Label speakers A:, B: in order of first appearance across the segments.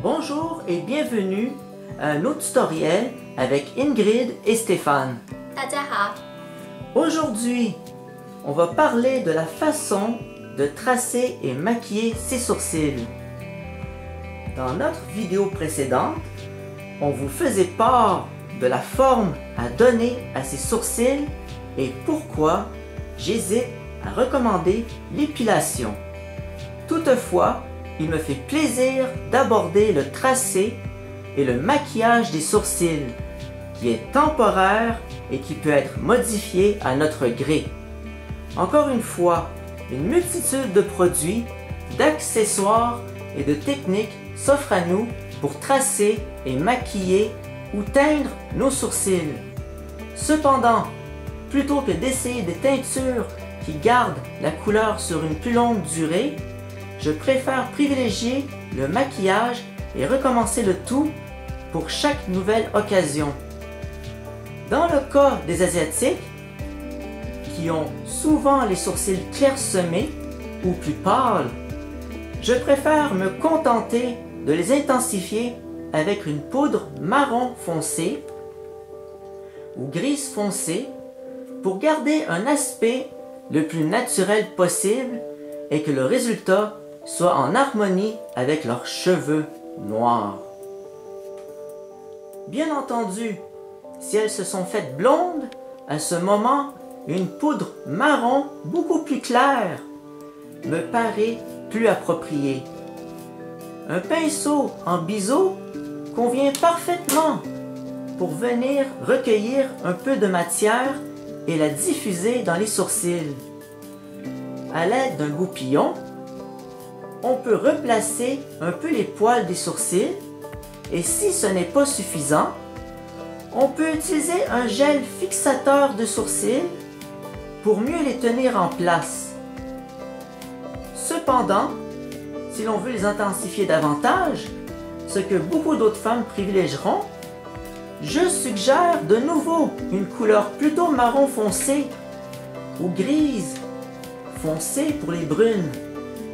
A: Bonjour et bienvenue à un autre tutoriel avec Ingrid et Stéphane.
B: 大家好，
A: Aujourd'hui, on va parler de la façon de tracer et maquiller ses sourcils. Dans notre vidéo précédente, on vous faisait part de la forme à donner à ses sourcils et pourquoi j'hésite à recommander l'épilation. Toutefois, il me fait plaisir d'aborder le tracé et le maquillage des sourcils, qui est temporaire et qui peut être modifié à notre gré. Encore une fois, une multitude de produits, d'accessoires et de techniques s'offrent à nous pour tracer et maquiller ou teindre nos sourcils. Cependant, plutôt que d'essayer des teintures qui gardent la couleur sur une plus longue durée, je préfère privilégier le maquillage et recommencer le tout pour chaque nouvelle occasion. Dans le cas des Asiatiques, qui ont souvent les sourcils clairsemés ou plus pâles, je préfère me contenter de les intensifier avec une poudre marron foncé ou grise foncée pour garder un aspect le plus naturel possible et que le résultat soit en harmonie avec leurs cheveux noirs. Bien entendu, si elles se sont faites blondes, à ce moment, une poudre marron beaucoup plus claire me paraît plus appropriée. Un pinceau en biseau convient parfaitement pour venir recueillir un peu de matière et la diffuser dans les sourcils. À l'aide d'un goupillon, on peut replacer un peu les poils des sourcils et si ce n'est pas suffisant, on peut utiliser un gel fixateur de sourcils pour mieux les tenir en place. Cependant, si l'on veut les intensifier davantage, ce que beaucoup d'autres femmes privilégieront, je suggère de nouveau une couleur plutôt marron foncé ou grise foncé pour les brunes,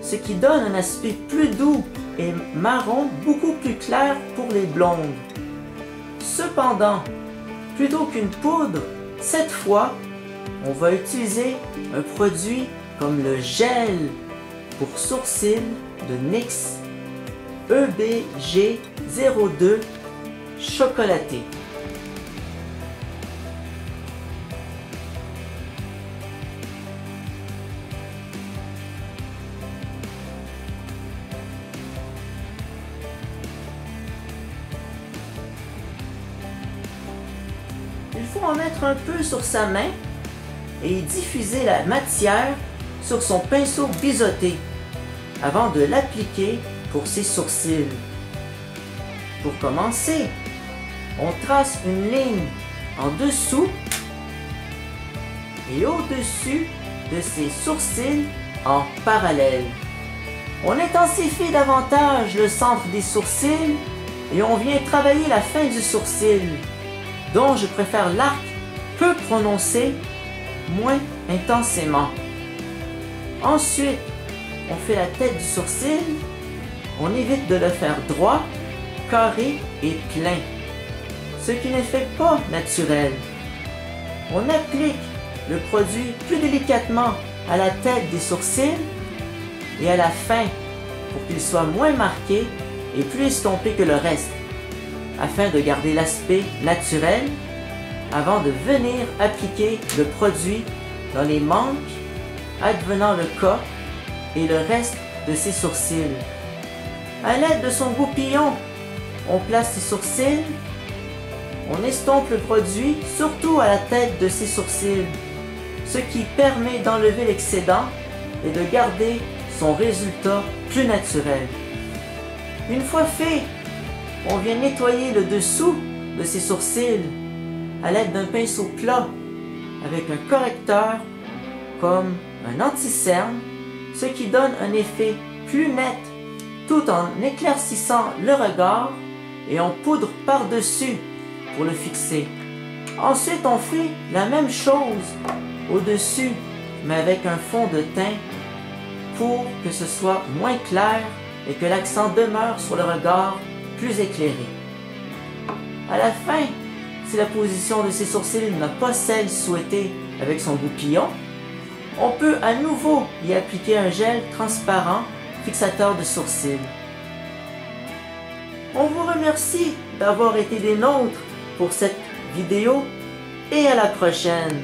A: ce qui donne un aspect plus doux et marron beaucoup plus clair pour les blondes. Cependant, plutôt qu'une poudre, cette fois, on va utiliser un produit comme le gel pour sourcils de NYX EBG02 chocolaté. Il faut en mettre un peu sur sa main et diffuser la matière sur son pinceau biseauté avant de l'appliquer pour ses sourcils. Pour commencer, on trace une ligne en dessous et au-dessus de ses sourcils en parallèle. On intensifie davantage le centre des sourcils et on vient travailler la fin du sourcil, dont je préfère l'arc peu prononcé, moins intensément. Ensuite, on fait la tête du sourcil. On évite de le faire droit, carré et plein, ce qui ne fait pas naturel. On applique le produit plus délicatement à la tête des sourcils et à la fin pour qu'il soit moins marqué et plus estompé que le reste, afin de garder l'aspect naturel avant de venir appliquer le produit dans les manques, advenant le cas, et le reste de ses sourcils. À l'aide de son goupillon, on place ses sourcils, on estompe le produit surtout à la tête de ses sourcils, ce qui permet d'enlever l'excédent et de garder son résultat plus naturel. Une fois fait, on vient nettoyer le dessous de ses sourcils à l'aide d'un pinceau plat avec un correcteur comme un anti-cerne, ce qui donne un effet plus net tout en éclaircissant le regard et on poudre par-dessus pour le fixer. Ensuite, on fait la même chose au-dessus mais avec un fond de teint pour que ce soit moins clair et que l'accent demeure sur le regard plus éclairé. À la fin, si la position de ses sourcils n'a pas celle souhaitée avec son goupillon, on peut à nouveau y appliquer un gel transparent fixateur de sourcils. On vous remercie d'avoir été des nôtres pour cette vidéo et à la prochaine.